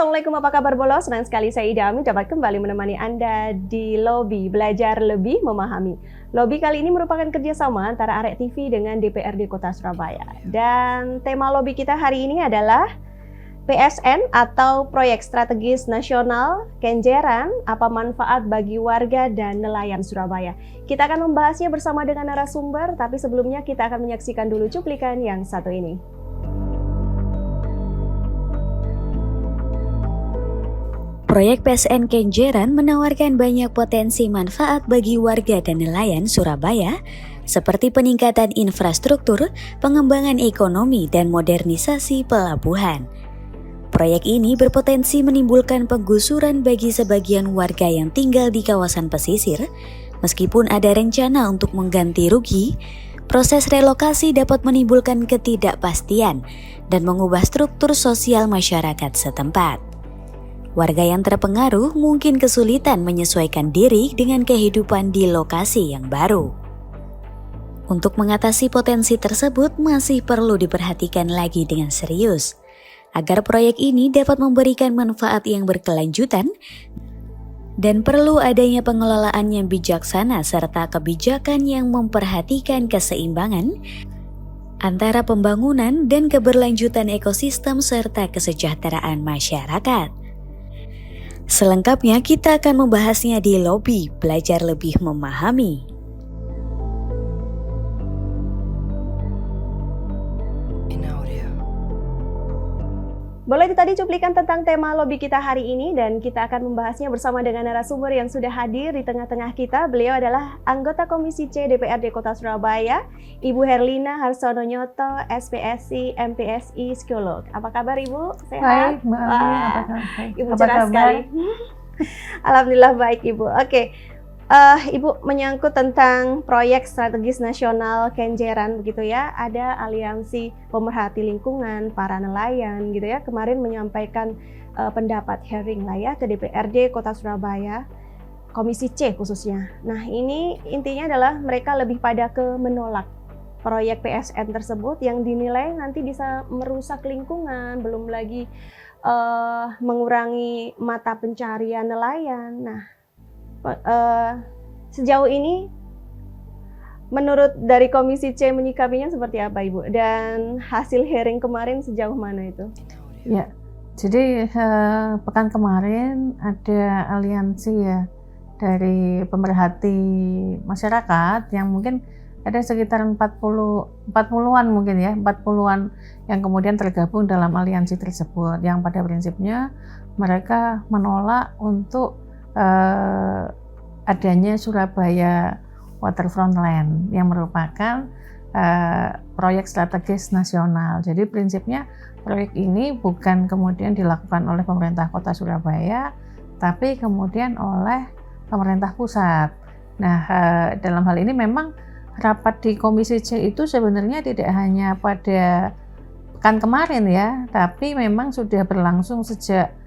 Assalamualaikum, apa kabar Bolos? Senang sekali saya Ida Ami dapat kembali menemani Anda di Lobby Belajar Lebih Memahami. Lobby kali ini merupakan kerjasama antara Arek TV dengan DPRD Kota Surabaya. Dan tema lobby kita hari ini adalah PSN atau Proyek Strategis Nasional Kenjeran, apa manfaat bagi warga dan nelayan Surabaya. Kita akan membahasnya bersama dengan narasumber, tapi sebelumnya kita akan menyaksikan dulu cuplikan yang satu ini. Proyek PSN Kenjeran menawarkan banyak potensi manfaat bagi warga dan nelayan Surabaya, seperti peningkatan infrastruktur, pengembangan ekonomi, dan modernisasi pelabuhan. Proyek ini berpotensi menimbulkan penggusuran bagi sebagian warga yang tinggal di kawasan pesisir. Meskipun ada rencana untuk mengganti rugi, proses relokasi dapat menimbulkan ketidakpastian dan mengubah struktur sosial masyarakat setempat. Warga yang terpengaruh mungkin kesulitan menyesuaikan diri dengan kehidupan di lokasi yang baru. Untuk mengatasi potensi tersebut masih perlu diperhatikan lagi dengan serius, agar proyek ini dapat memberikan manfaat yang berkelanjutan dan perlu adanya pengelolaan yang bijaksana serta kebijakan yang memperhatikan keseimbangan antara pembangunan dan keberlanjutan ekosistem serta kesejahteraan masyarakat. Selengkapnya kita akan membahasnya di Lobby Belajar Lebih Memahami. Boleh itu tadi cuplikan tentang tema lobby kita hari ini, dan kita akan membahasnya bersama dengan narasumber yang sudah hadir di tengah-tengah kita. Beliau adalah anggota Komisi C DPRD Kota Surabaya, Ibu Herlina Harsono Nyoto, SPSI, MPSI, psikolog. Apa kabar Ibu? Sehat? Baik, Mbak Ami, apa kabar? Ibu cerah sekali. Alhamdulillah baik Ibu. Oke. Ibu, menyangkut tentang proyek strategis nasional Kenjeran begitu ya, ada aliansi pemerhati lingkungan, para nelayan gitu ya, kemarin menyampaikan pendapat hearing lah ya ke DPRD Kota Surabaya, Komisi C khususnya. Nah ini intinya adalah mereka lebih pada ke menolak proyek PSN tersebut yang dinilai nanti bisa merusak lingkungan, belum lagi mengurangi mata pencarian nelayan. Nah, sejauh ini menurut dari Komisi C menyikapinya seperti apa Ibu? Dan hasil hearing kemarin sejauh mana itu? Ya, jadi pekan kemarin ada aliansi ya dari pemerhati masyarakat yang mungkin ada sekitar 40-an mungkin ya, 40-an yang kemudian tergabung dalam aliansi tersebut, yang pada prinsipnya mereka menolak untuk adanya Surabaya Waterfront Land yang merupakan proyek strategis nasional. Jadi prinsipnya proyek ini bukan kemudian dilakukan oleh pemerintah Kota Surabaya, tapi kemudian oleh pemerintah pusat. Nah, dalam hal ini memang rapat di Komisi C itu sebenarnya tidak hanya pada pekan kemarin ya, tapi memang sudah berlangsung sejak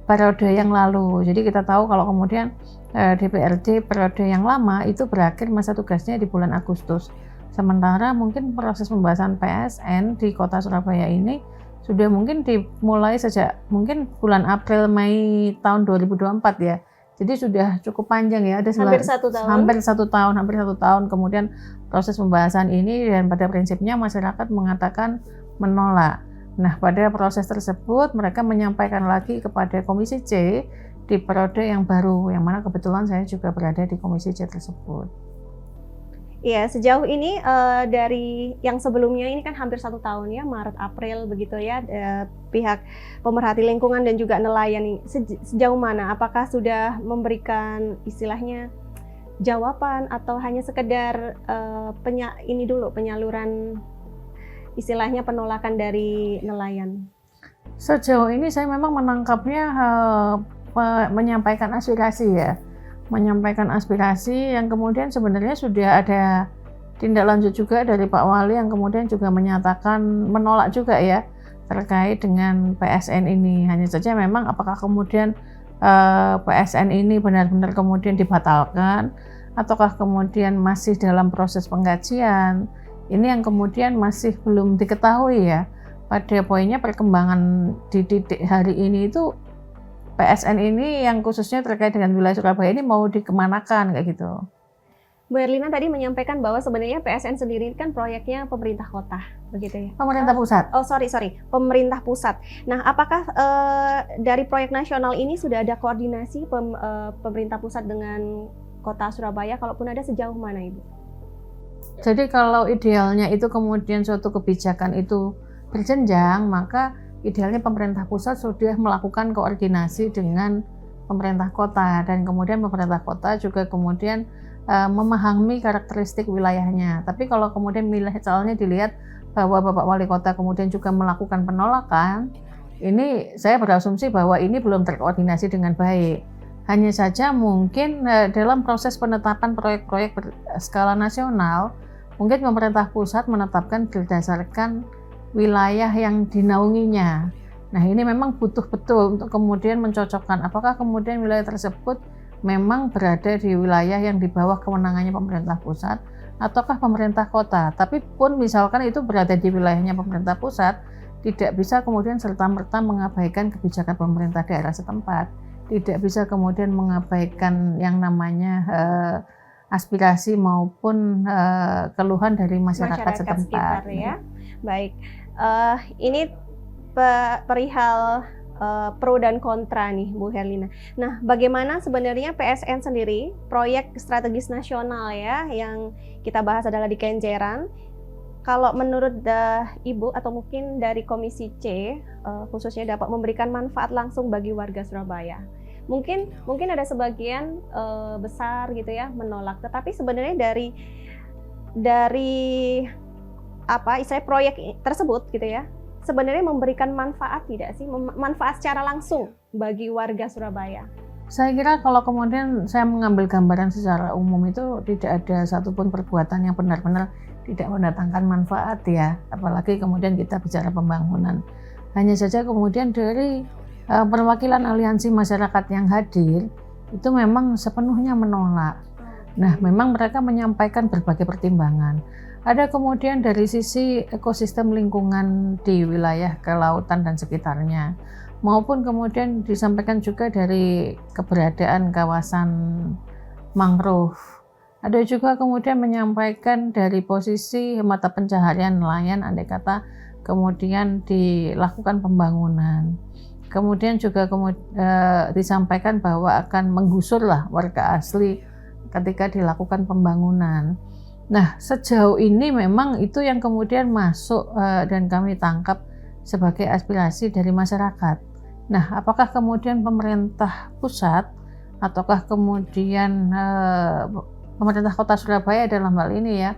periode yang lalu. Jadi kita tahu kalau kemudian DPRD periode yang lama itu berakhir masa tugasnya di bulan Agustus. Sementara mungkin proses pembahasan PSN di Kota Surabaya ini sudah mungkin dimulai sejak mungkin bulan April Mei tahun 2024 ya. Jadi sudah cukup panjang ya, ada hampir satu tahun kemudian proses pembahasan ini, dan pada prinsipnya masyarakat mengatakan menolak. Nah, pada proses tersebut mereka menyampaikan lagi kepada Komisi C di periode yang baru, yang mana kebetulan saya juga berada di Komisi C tersebut. Iya, sejauh ini dari yang sebelumnya ini kan hampir 1 tahun ya, Maret April begitu ya, pihak pemerhati lingkungan dan juga nelayan sejauh mana? Apakah sudah memberikan istilahnya jawaban atau hanya sekedar penyaluran istilahnya penolakan dari nelayan? Sejauh ini saya memang menangkapnya menyampaikan aspirasi ya, menyampaikan aspirasi yang kemudian sebenarnya sudah ada tindak lanjut juga dari Pak Wali yang kemudian juga menyatakan menolak juga ya terkait dengan PSN ini. Hanya saja memang apakah kemudian PSN ini benar-benar kemudian dibatalkan ataukah kemudian masih dalam proses pengkajian. Ini yang kemudian masih belum diketahui ya. Pada poinnya perkembangan di titik hari ini itu PSN ini yang khususnya terkait dengan wilayah Surabaya ini mau dikemanakan kayak gitu. Bu Herlina tadi menyampaikan bahwa sebenarnya PSN sendiri kan proyeknya pemerintah kota, begitu ya? Pemerintah pusat. Oh sorry, pemerintah pusat. Nah, apakah dari proyek nasional ini sudah ada koordinasi pemerintah pusat dengan kota Surabaya? Kalaupun ada, sejauh mana Ibu? Jadi kalau idealnya itu kemudian suatu kebijakan itu berjenjang, maka idealnya pemerintah pusat sudah melakukan koordinasi dengan pemerintah kota, dan kemudian pemerintah kota juga kemudian memahami karakteristik wilayahnya. Tapi kalau kemudian misalnya dilihat bahwa Bapak Wali Kota kemudian juga melakukan penolakan, ini saya berasumsi bahwa ini belum terkoordinasi dengan baik. Hanya saja mungkin dalam proses penetapan proyek-proyek berskala nasional, mungkin pemerintah pusat menetapkan berdasarkan wilayah yang dinaunginya. Nah, ini memang butuh betul untuk kemudian mencocokkan apakah kemudian wilayah tersebut memang berada di wilayah yang di bawah kewenangannya pemerintah pusat ataukah pemerintah kota. Tapi pun misalkan itu berada di wilayahnya pemerintah pusat, tidak bisa kemudian serta-merta mengabaikan kebijakan pemerintah daerah setempat. Tidak bisa kemudian mengabaikan yang namanya aspirasi maupun keluhan dari masyarakat setempat. Sekitar, ya. Baik, ini perihal pro dan kontra nih Bu Herlina. Nah, bagaimana sebenarnya PSN sendiri, proyek strategis nasional ya, yang kita bahas adalah di Kenjeran. Kalau menurut Ibu atau mungkin dari Komisi C, khususnya dapat memberikan manfaat langsung bagi warga Surabaya. Mungkin ada sebagian besar gitu ya menolak, tetapi sebenarnya dari apa istilah proyek tersebut gitu ya, sebenarnya memberikan manfaat tidak sih? Manfaat secara langsung bagi warga Surabaya? Saya kira kalau kemudian saya mengambil gambaran secara umum itu tidak ada satupun perbuatan yang benar-benar tidak mendatangkan manfaat ya. Apalagi kemudian kita bicara pembangunan. Hanya saja kemudian dari perwakilan aliansi masyarakat yang hadir itu memang sepenuhnya menolak. Nah, memang mereka menyampaikan berbagai pertimbangan. Ada kemudian dari sisi ekosistem lingkungan di wilayah kelautan dan sekitarnya, maupun kemudian disampaikan juga dari keberadaan kawasan mangrove. Ada juga kemudian menyampaikan dari posisi mata pencaharian nelayan, andai kata kemudian dilakukan pembangunan. Kemudian juga disampaikan bahwa akan menggusur warga asli ketika dilakukan pembangunan. Nah, sejauh ini memang itu yang kemudian masuk dan kami tangkap sebagai aspirasi dari masyarakat. Nah, apakah kemudian pemerintah pusat ataukah kemudian pemerintah kota Surabaya dalam hal ini ya,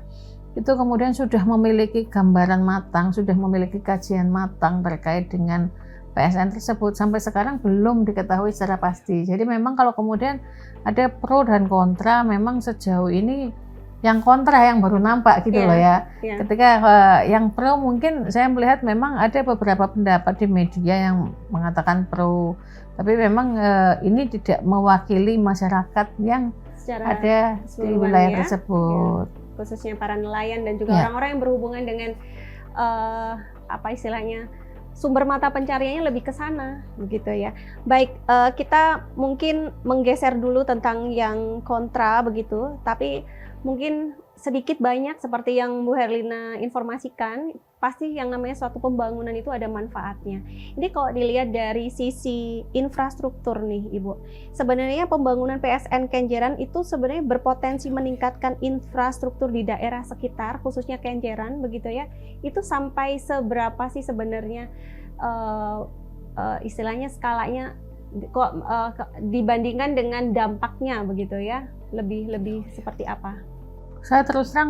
itu kemudian sudah memiliki gambaran matang, sudah memiliki kajian matang terkait dengan PSN tersebut? Sampai sekarang belum diketahui secara pasti. Jadi memang kalau kemudian ada pro dan kontra, memang sejauh ini yang kontra yang baru nampak gitu loh ya. Ketika yang pro mungkin saya melihat memang ada beberapa pendapat di media yang mengatakan pro, tapi memang ini tidak mewakili masyarakat yang secara ada di wilayah tersebut. Khususnya para nelayan dan juga orang-orang yang berhubungan dengan apa istilahnya, sumber mata pencariannya lebih ke sana begitu ya. Baik, kita mungkin menggeser dulu tentang yang kontra begitu, tapi mungkin sedikit banyak seperti yang Bu Herlina informasikan, pasti yang namanya suatu pembangunan itu ada manfaatnya. Ini kalau dilihat dari sisi infrastruktur nih Ibu, sebenarnya pembangunan PSN Kenjeran itu sebenarnya berpotensi meningkatkan infrastruktur di daerah sekitar, khususnya Kenjeran begitu ya. Itu sampai seberapa sih sebenarnya istilahnya skalanya kok dibandingkan dengan dampaknya begitu ya, lebih seperti apa? Saya terus terang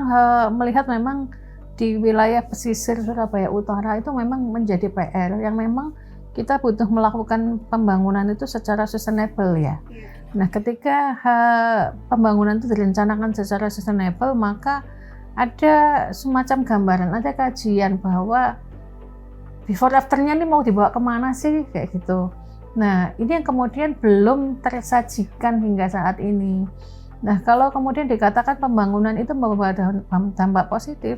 melihat memang di wilayah pesisir Surabaya Utara itu memang menjadi PR yang memang kita butuh melakukan pembangunan itu secara sustainable ya. Nah, ketika pembangunan itu direncanakan secara sustainable, maka ada semacam gambaran, ada kajian bahwa before after-nya ini mau dibawa kemana sih kayak gitu. Nah, ini yang kemudian belum tersajikan hingga saat ini. Nah, kalau kemudian dikatakan pembangunan itu membawa dampak positif,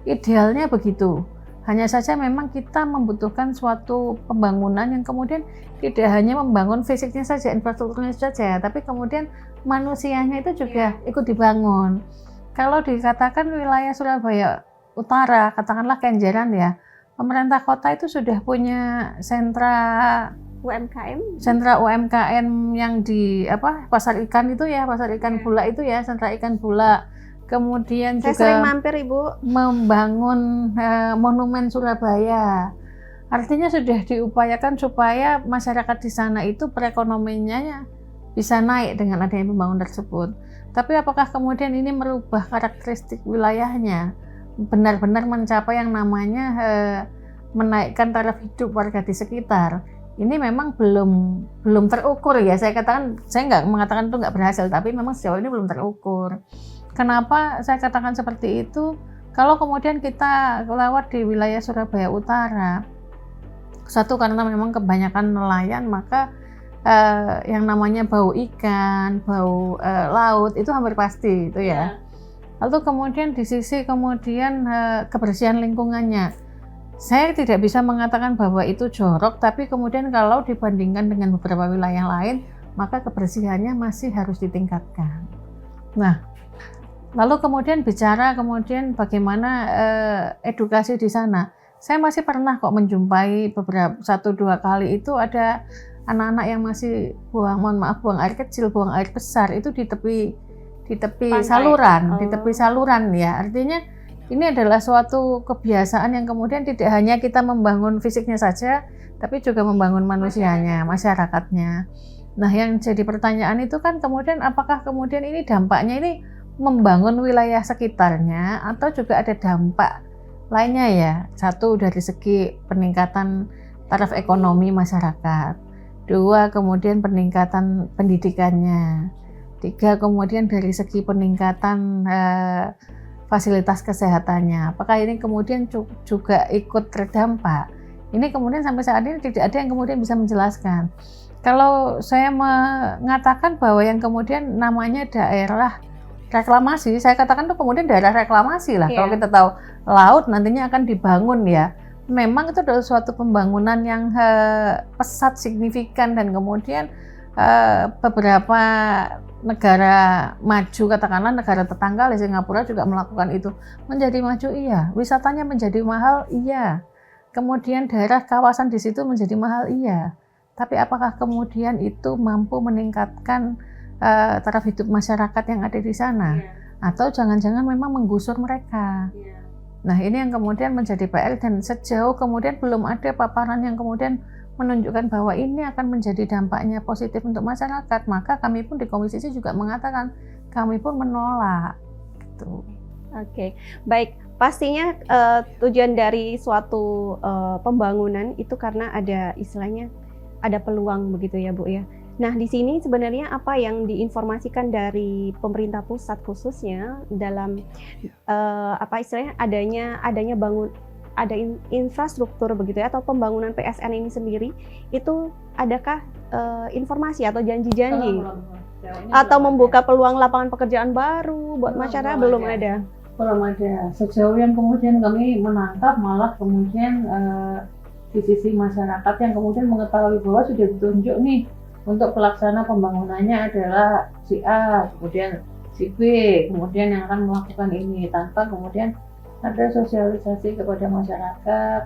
idealnya begitu. Hanya saja memang kita membutuhkan suatu pembangunan yang kemudian tidak hanya membangun fisiknya saja, infrastrukturnya saja, tapi kemudian manusianya itu juga ikut dibangun. Kalau dikatakan wilayah Surabaya Utara, katakanlah Kenjeran ya, pemerintah kota itu sudah punya sentra UMKM yang di pasar ikan itu ya, pasar ikan Bula itu ya, sentra ikan Bula. Kemudian Saya juga sering mampir Ibu. membangun monumen Surabaya. Artinya sudah diupayakan supaya masyarakat di sana itu perekonomiannya bisa naik dengan adanya pembangunan tersebut. Tapi apakah kemudian ini merubah karakteristik wilayahnya, benar-benar mencapai yang namanya menaikkan taraf hidup warga di sekitar? Ini memang belum terukur ya. Saya nggak mengatakan itu nggak berhasil, tapi memang sejauh ini belum terukur. Kenapa saya katakan seperti itu? Kalau kemudian kita lewat di wilayah Surabaya Utara, satu karena memang kebanyakan nelayan, maka yang namanya bau ikan, bau laut itu hampir pasti itu ya. Lalu kemudian di sisi kemudian kebersihan lingkungannya, saya tidak bisa mengatakan bahwa itu jorok, tapi kemudian kalau dibandingkan dengan beberapa wilayah lain, maka kebersihannya masih harus ditingkatkan. Nah, lalu kemudian bicara bagaimana edukasi di sana. Saya masih pernah kok menjumpai beberapa 1-2 kali itu ada anak-anak yang masih buang air kecil, buang air besar itu di tepi saluran, di tepi saluran ya. Artinya ini adalah suatu kebiasaan yang kemudian tidak hanya kita membangun fisiknya saja, tapi juga membangun manusianya, masyarakatnya. Nah, yang jadi pertanyaan itu kan kemudian apakah kemudian ini dampaknya ini membangun wilayah sekitarnya atau juga ada dampak lainnya ya. Satu dari segi peningkatan taraf ekonomi masyarakat, 2 kemudian peningkatan pendidikannya, 3 kemudian dari segi peningkatan fasilitas kesehatannya. Apakah ini kemudian juga ikut terdampak? Ini kemudian sampai saat ini tidak ada yang kemudian bisa menjelaskan. Kalau saya mengatakan bahwa yang kemudian namanya daerah reklamasi, saya katakan itu kemudian daerah reklamasi lah. Kalau kita tahu laut nantinya akan dibangun ya. Memang itu adalah suatu pembangunan yang pesat, signifikan, dan kemudian beberapa negara maju, katakanlah negara tetangga Singapura juga melakukan itu. Menjadi maju iya, wisatanya menjadi mahal iya. Kemudian daerah kawasan di situ menjadi mahal iya. Tapi apakah kemudian itu mampu meningkatkan taraf hidup masyarakat yang ada di sana, atau jangan-jangan memang menggusur mereka? Nah, ini yang kemudian menjadi PR, dan sejauh kemudian belum ada paparan yang kemudian menunjukkan bahwa ini akan menjadi dampaknya positif untuk masyarakat, maka kami pun di Komisi C juga mengatakan kami pun menolak. Gitu. Oke, baik. Pastinya tujuan dari suatu pembangunan itu karena ada istilahnya ada peluang begitu ya Bu ya. Nah, di sini sebenarnya apa yang diinformasikan dari pemerintah pusat khususnya dalam istilahnya ada infrastruktur begitu ya, atau pembangunan PSN ini sendiri, itu adakah informasi atau janji-janji atau membuka peluang lapangan pekerjaan baru buat masyarakat? Belum ada. Sejauh yang kemudian kami menangkap, malah kemudian di sisi masyarakat yang kemudian mengetahui bahwa sudah ditunjuk nih untuk pelaksana pembangunannya adalah si A, kemudian si B, kemudian yang akan melakukan ini, tanpa kemudian ada sosialisasi kepada masyarakat,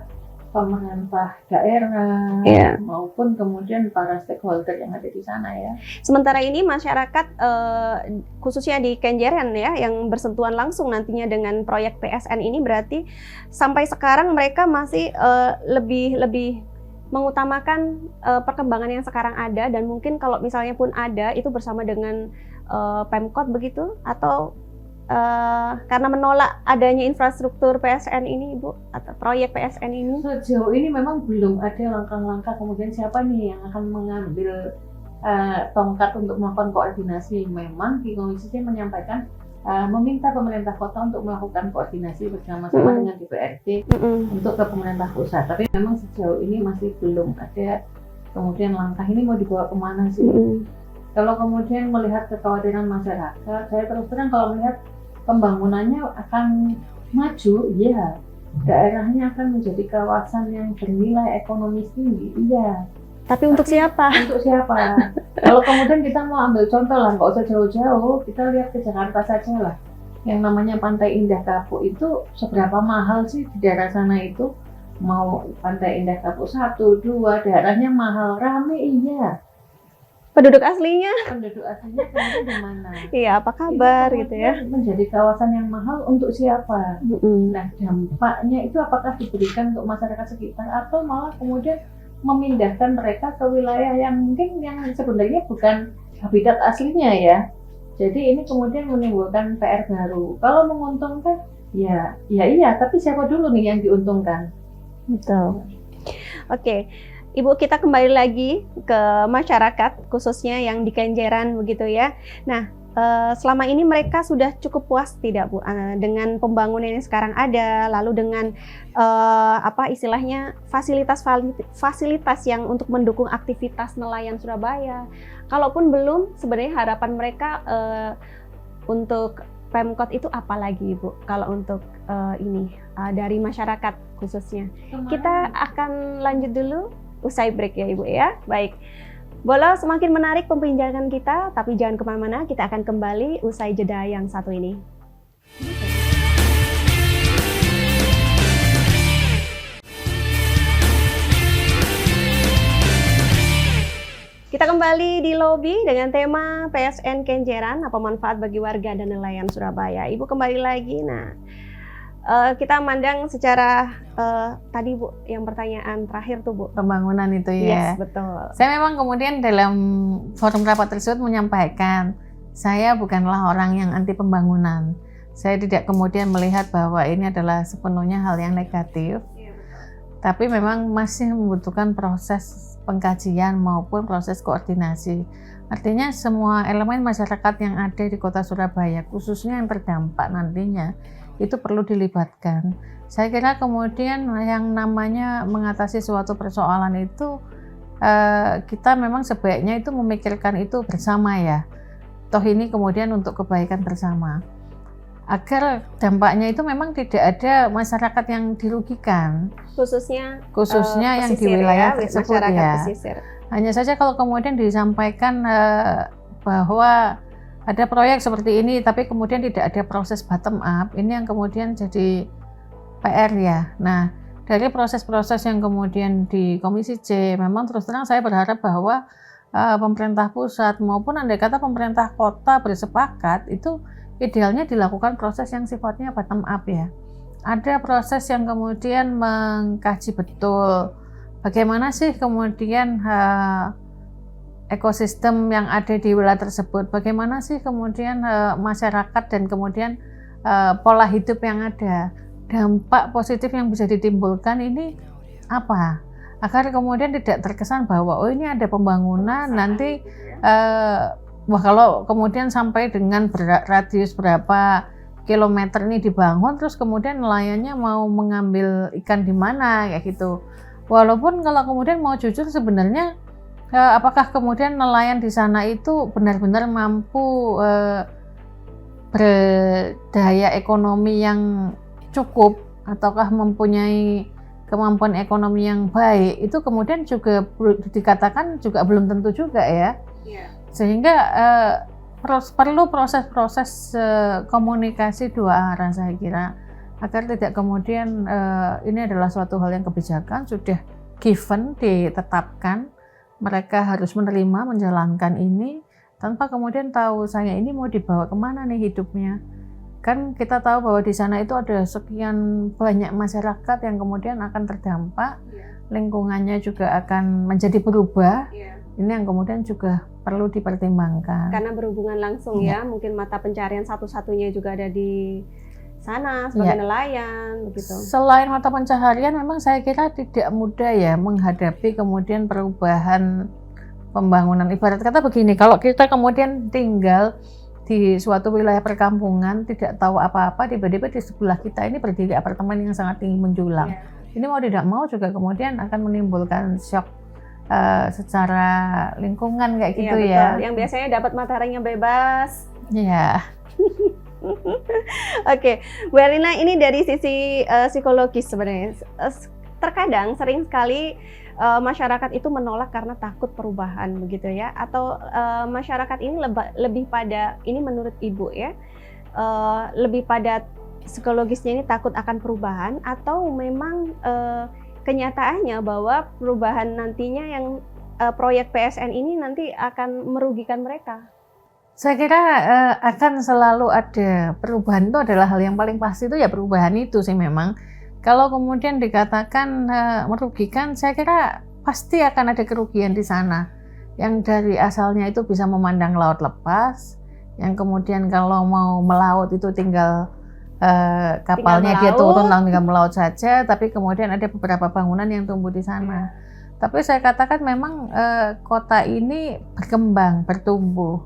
pemerintah daerah, maupun kemudian para stakeholder yang ada di sana ya. Sementara ini masyarakat khususnya di Kenjeran ya, yang bersentuhan langsung nantinya dengan proyek PSN ini, berarti sampai sekarang mereka masih lebih mengutamakan perkembangan yang sekarang ada, dan mungkin kalau misalnya pun ada itu bersama dengan Pemkot begitu, atau karena menolak adanya infrastruktur PSN ini Bu, atau proyek PSN ini? Sejauh ini memang belum ada langkah-langkah kemudian siapa nih yang akan mengambil tongkat untuk melakukan koordinasi. Memang di Komisi C menyampaikan meminta pemerintah kota untuk melakukan koordinasi bersama-sama dengan DPRD untuk ke pemerintah pusat. Tapi memang sejauh ini masih belum ada kemudian langkah ini mau dibawa kemana sih. Kalau kemudian melihat kekhawatiran masyarakat, saya terus terang kalau melihat pembangunannya akan maju, ya. daerahnya akan menjadi kawasan yang bernilai ekonomis tinggi. Iya. Tapi untuk siapa? Untuk siapa? Kalau kemudian kita mau ambil contoh lah, nggak usah jauh-jauh, kita lihat ke Jakarta saja lah. Yang namanya Pantai Indah Kapuk itu seberapa mahal sih di daerah sana itu? Mau Pantai Indah Kapuk 1, 2, daerahnya mahal, rame iya. Penduduk aslinya? Penduduk aslinya kemudian di mana? Iya, apa kabar itu gitu ya? Menjadi kawasan yang mahal untuk siapa? Mm-mm. Nah, dampaknya itu apakah diberikan untuk masyarakat sekitar atau malah kemudian memindahkan mereka ke wilayah yang mungkin yang sebenarnya bukan habitat aslinya ya. Jadi ini kemudian menimbulkan PR baru. Kalau menguntungkan, ya iya, tapi siapa dulu nih yang diuntungkan? Betul. Oke. Ibu, kita kembali lagi ke masyarakat, khususnya yang di Kenjeran begitu ya. Nah, selama ini mereka sudah cukup puas tidak Bu dengan pembangunan yang sekarang ada, lalu dengan apa istilahnya fasilitas yang untuk mendukung aktivitas nelayan Surabaya. Kalaupun belum, sebenarnya harapan mereka untuk Pemkot itu apa lagi Bu? Kalau untuk ini dari masyarakat khususnya. Kita akan lanjut dulu. Usai break ya Ibu ya. Baik. Bola semakin menarik pembincangan kita, tapi jangan kemana-mana, kita akan kembali usai jeda yang satu ini. Kita kembali di lobi dengan tema PSN Kenjeran, apa manfaat bagi warga dan nelayan Surabaya. Ibu kembali lagi. Nah, kita mandang secara tadi Bu, yang pertanyaan terakhir tuh Bu. Pembangunan itu ya. Yes, betul. Saya memang kemudian dalam forum rapat tersebut menyampaikan, saya bukanlah orang yang anti pembangunan. Saya tidak kemudian melihat bahwa ini adalah sepenuhnya hal yang negatif. Tapi memang masih membutuhkan proses pengkajian maupun proses koordinasi. Artinya semua elemen masyarakat yang ada di Kota Surabaya, khususnya yang terdampak nantinya, itu perlu dilibatkan. Saya kira kemudian yang namanya mengatasi suatu persoalan itu kita memang sebaiknya itu memikirkan itu bersama ya. Toh ini kemudian untuk kebaikan bersama. Agar dampaknya itu memang tidak ada masyarakat yang dirugikan. Khususnya yang di wilayah tersebut ya. Pesisir. Hanya saja kalau kemudian disampaikan bahwa ada proyek seperti ini, tapi kemudian tidak ada proses bottom up, ini yang kemudian jadi PR ya. Nah, dari proses-proses yang kemudian di Komisi C, memang terus terang saya berharap bahwa pemerintah pusat maupun andai kata pemerintah kota bersepakat, itu idealnya dilakukan proses yang sifatnya bottom up ya. Ada proses yang kemudian mengkaji betul bagaimana sih kemudian ekosistem yang ada di wilayah tersebut, bagaimana sih kemudian masyarakat dan kemudian pola hidup yang ada, dampak positif yang bisa ditimbulkan ini apa, agar kemudian tidak terkesan bahwa oh ini ada pembangunan nanti wah kalau kemudian sampai dengan radius berapa kilometer ini dibangun terus kemudian nelayannya mau mengambil ikan di mana kayak gitu. Walaupun kalau kemudian mau jujur sebenarnya apakah kemudian nelayan di sana itu benar-benar mampu berdaya ekonomi yang cukup ataukah mempunyai kemampuan ekonomi yang baik, itu kemudian juga dikatakan juga belum tentu juga ya. Sehingga perlu proses-proses komunikasi dua arah saya kira, agar tidak kemudian ini adalah suatu hal yang kebijakan sudah given, ditetapkan, mereka harus menerima menjalankan ini tanpa kemudian tahu saya ini mau dibawa kemana nih hidupnya. Kan kita tahu bahwa di sana itu ada sekian banyak masyarakat yang kemudian akan terdampak, lingkungannya juga akan menjadi berubah. Ini yang kemudian juga perlu dipertimbangkan. Karena berhubungan langsung ya, mungkin mata pencarian satu-satunya juga ada di sana sebagai nelayan begitu. Selain mata pencaharian, memang saya kira tidak mudah ya menghadapi kemudian perubahan pembangunan. Ibarat kata begini, kalau kita kemudian tinggal di suatu wilayah perkampungan, tidak tahu apa-apa, tiba-tiba di sebelah kita ini berdiri apartemen yang sangat tinggi menjulang. Ini mau tidak mau juga kemudian akan menimbulkan shock secara lingkungan kayak gitu ya. Betul. Yang biasanya dapat mataharinya bebas. Iya. Oke, Bu Erlina, ini dari sisi psikologis sebenarnya. Terkadang sering sekali masyarakat itu menolak karena takut perubahan begitu ya, atau masyarakat ini lebih pada, ini menurut Ibu ya, lebih pada psikologisnya ini takut akan perubahan, atau memang kenyataannya bahwa perubahan nantinya yang proyek PSN ini nanti akan merugikan mereka? Saya kira akan selalu ada perubahan, itu adalah hal yang paling pasti, itu ya perubahan itu sih memang. Kalau kemudian dikatakan merugikan, saya kira pasti akan ada kerugian di sana. Yang dari asalnya itu bisa memandang laut lepas, yang kemudian kalau mau melaut itu tinggal kapalnya dia turun tinggal melaut saja, tapi kemudian ada beberapa bangunan yang tumbuh di sana. Tapi saya katakan memang kota ini berkembang, bertumbuh.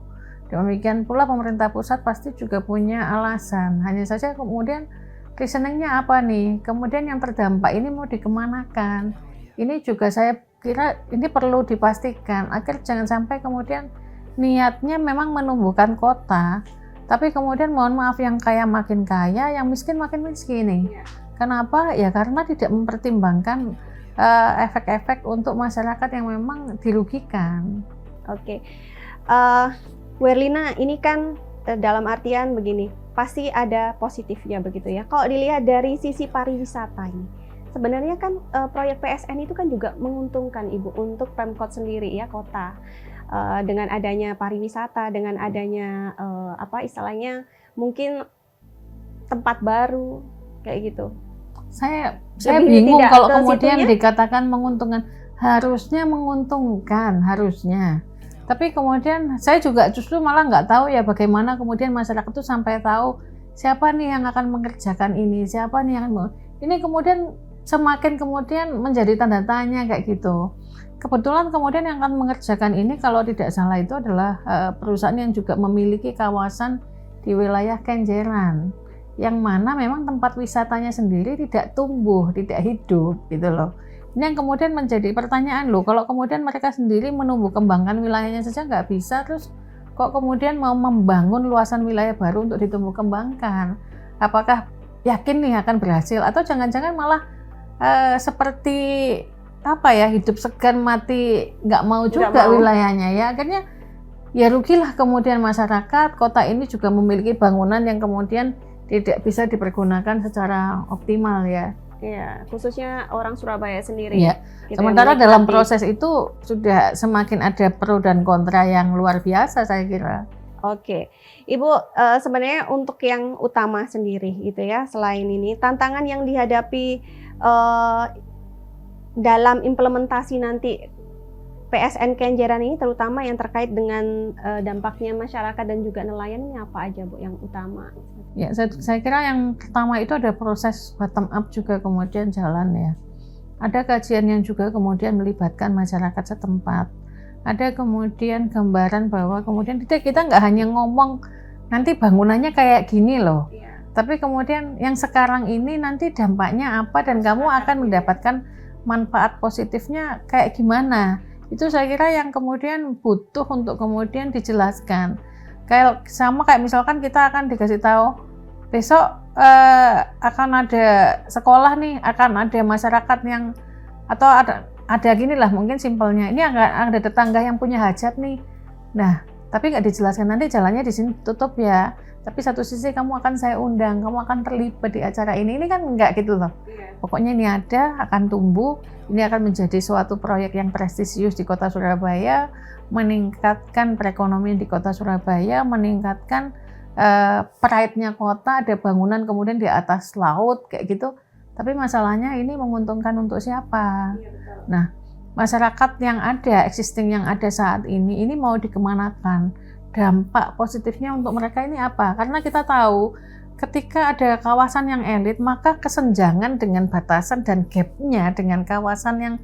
Demikian pula pemerintah pusat pasti juga punya alasan. Hanya saja kemudian reasoningnya apa nih? Kemudian yang terdampak ini mau dikemanakan? Ini juga saya kira ini perlu dipastikan agar jangan sampai kemudian niatnya memang menumbuhkan kota, tapi kemudian mohon maaf yang kaya makin kaya, yang miskin makin miskin nih. Kenapa? Ya karena tidak mempertimbangkan efek-efek untuk masyarakat yang memang dirugikan. Oke. Bu Erlina, ini kan dalam artian begini, pasti ada positifnya begitu ya. Kalau dilihat dari sisi pariwisata ini, sebenarnya kan proyek PSN itu kan juga menguntungkan Ibu untuk Pemkot sendiri ya, kota. Dengan adanya pariwisata, dengan adanya apa istilahnya mungkin tempat baru kayak gitu. Saya bingung kalau kemudian dikatakan menguntungkan. Harusnya menguntungkan, harusnya. Tapi kemudian saya juga justru malah nggak tahu ya bagaimana kemudian masyarakat itu sampai tahu siapa nih yang akan mengerjakan ini, siapa nih yang akan ini, kemudian semakin kemudian menjadi tanda tanya kayak gitu. Kebetulan kemudian yang akan mengerjakan ini kalau tidak salah itu adalah perusahaan yang juga memiliki kawasan di wilayah Kenjeran, yang mana memang tempat wisatanya sendiri tidak tumbuh, tidak hidup gitu loh. Ini yang kemudian menjadi pertanyaan loh, kalau kemudian mereka sendiri menumbuh kembangkan wilayahnya saja nggak bisa, terus kok kemudian mau membangun luasan wilayah baru untuk ditumbuh kembangkan? Apakah yakin nih akan berhasil? Atau jangan-jangan malah seperti apa ya, hidup segan mati nggak mau juga wilayahnya ya, akhirnya ya rugilah kemudian masyarakat. Kota ini juga memiliki bangunan yang kemudian tidak bisa dipergunakan secara optimal ya. Iya, khususnya orang Surabaya sendiri. Ya. Sementara dalam proses itu sudah semakin ada pro dan kontra yang luar biasa saya kira. Oke, Ibu, sebenarnya untuk yang utama sendiri gitu ya, selain ini tantangan yang dihadapi dalam implementasi nanti PSN Kenjeran ini, terutama yang terkait dengan dampaknya masyarakat dan juga nelayan, ini apa aja Bu yang utama? Ya, saya kira yang pertama itu ada proses bottom up juga kemudian jalan ya. Ada kajian yang juga kemudian melibatkan masyarakat setempat. Ada kemudian gambaran bahwa kemudian kita nggak hanya ngomong nanti bangunannya kayak gini loh. Tapi kemudian yang sekarang ini nanti dampaknya apa dan kamu akan mendapatkan manfaat positifnya kayak gimana. Itu saya kira yang kemudian butuh untuk kemudian dijelaskan. Kayak misalkan kita akan dikasih tahu besok akan ada sekolah nih, akan ada masyarakat yang atau ada gini lah mungkin simpelnya, ini ada tetangga yang punya hajat nih. Nah, tapi nggak dijelaskan nanti jalannya di sini tutup ya. Tapi satu sisi kamu akan saya undang, kamu akan terlibat di acara ini kan nggak gitu loh. Pokoknya ini ada, akan tumbuh, ini akan menjadi suatu proyek yang prestisius di Kota Surabaya, meningkatkan perekonomian di Kota Surabaya, meningkatkan pride-nya kota, ada bangunan kemudian di atas laut kayak gitu. Tapi masalahnya ini menguntungkan untuk siapa? Nah, masyarakat yang ada, existing yang ada saat ini mau dikemanakan? Dampak positifnya untuk mereka ini apa? Karena kita tahu ketika ada kawasan yang elit, maka kesenjangan dengan batasan dan gap-nya dengan kawasan yang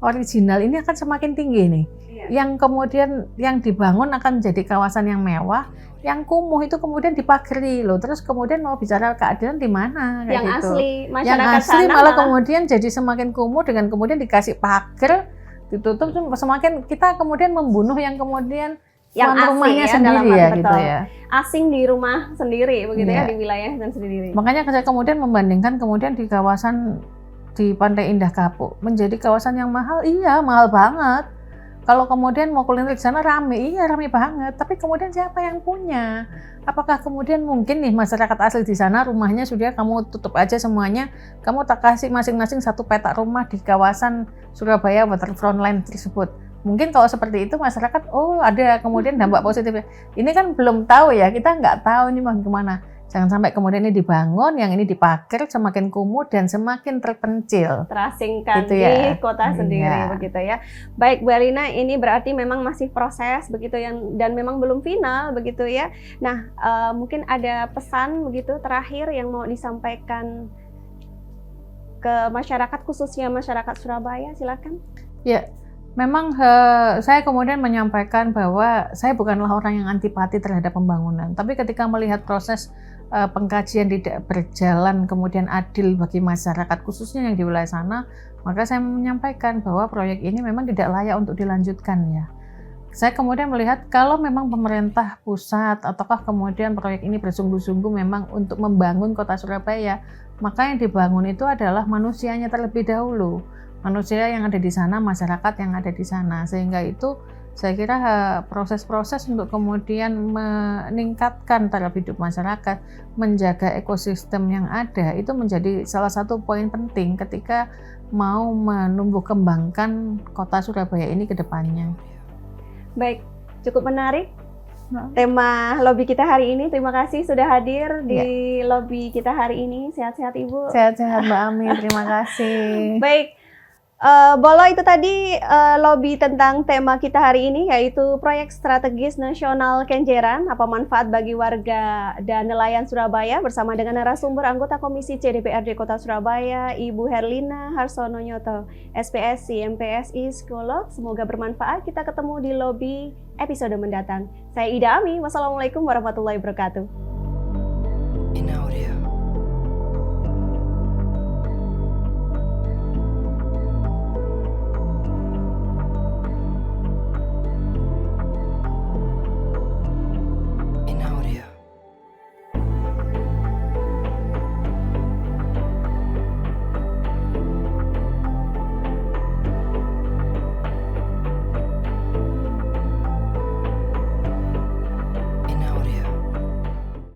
original ini akan semakin tinggi nih. Yang kemudian yang dibangun akan menjadi kawasan yang mewah, yang kumuh itu kemudian dipagari loh. Terus kemudian mau bicara keadilan di mana? Yang gitu. Asli, masyarakat yang asli sana malah kemudian jadi semakin kumuh dengan kemudian dikasih pagar, ditutup, semakin kita kemudian membunuh yang kemudian yang tuan asing rumahnya ya, sendiri dalam ya arti gitu betul. ya. Asing di rumah sendiri begitu ya, Iya. di wilayah dan sendiri. Makanya saya kemudian membandingkan kemudian di kawasan di Pantai Indah Kapuk menjadi kawasan yang mahal, iya mahal banget. Kalau kemudian mau kuliner di sana rame, iya rame banget. Tapi kemudian siapa yang punya? Apakah kemudian mungkin nih masyarakat asli di sana rumahnya sudah kamu tutup aja semuanya, kamu tak kasih masing-masing satu petak rumah di kawasan Surabaya Waterfront Line tersebut. Mungkin kalau seperti itu masyarakat, oh ada kemudian dampak positifnya. Ini kan belum tahu ya, kita nggak tahu ini mau gimana. Jangan sampai kemudian ini dibangun, yang ini dipakai semakin kumuh dan semakin terpencil. Terasingkan Gitu ya. di kota sendiri Iya. begitu ya. Baik Bu Elina, ini berarti memang masih proses begitu dan memang belum final begitu ya. Nah, mungkin ada pesan begitu terakhir yang mau disampaikan ke masyarakat, khususnya masyarakat Surabaya, silakan. Ya, memang saya kemudian menyampaikan bahwa saya bukanlah orang yang antipati terhadap pembangunan, tapi ketika melihat proses pengkajian tidak berjalan kemudian adil bagi masyarakat khususnya yang di wilayah sana, maka saya menyampaikan bahwa proyek ini memang tidak layak untuk dilanjutkan ya. Saya kemudian melihat kalau memang pemerintah pusat ataukah kemudian proyek ini bersungguh-sungguh memang untuk membangun kota Surabaya, maka yang dibangun itu adalah manusianya terlebih dahulu. Manusia yang ada di sana, masyarakat yang ada di sana, sehingga itu saya kira proses-proses untuk kemudian meningkatkan taraf hidup masyarakat, menjaga ekosistem yang ada, itu menjadi salah satu poin penting ketika mau menumbuh kembangkan kota Surabaya ini ke depannya. Baik, cukup menarik tema lobby kita hari ini. Terima kasih sudah hadir di lobby kita hari ini. Sehat-sehat Ibu. Sehat-sehat Mbak Ami, terima kasih. Baik. Bolo, itu tadi lobby tentang tema kita hari ini, yaitu Proyek Strategis Nasional Kenjeran, apa manfaat bagi warga dan nelayan Surabaya, bersama dengan narasumber anggota Komisi C DPRD Kota Surabaya, Ibu Herlina Harsono Nyoto, SPSI, MPSI, psikolog. Semoga bermanfaat. Kita ketemu di lobby episode mendatang. Saya Ida Ami, wassalamualaikum warahmatullahi wabarakatuh.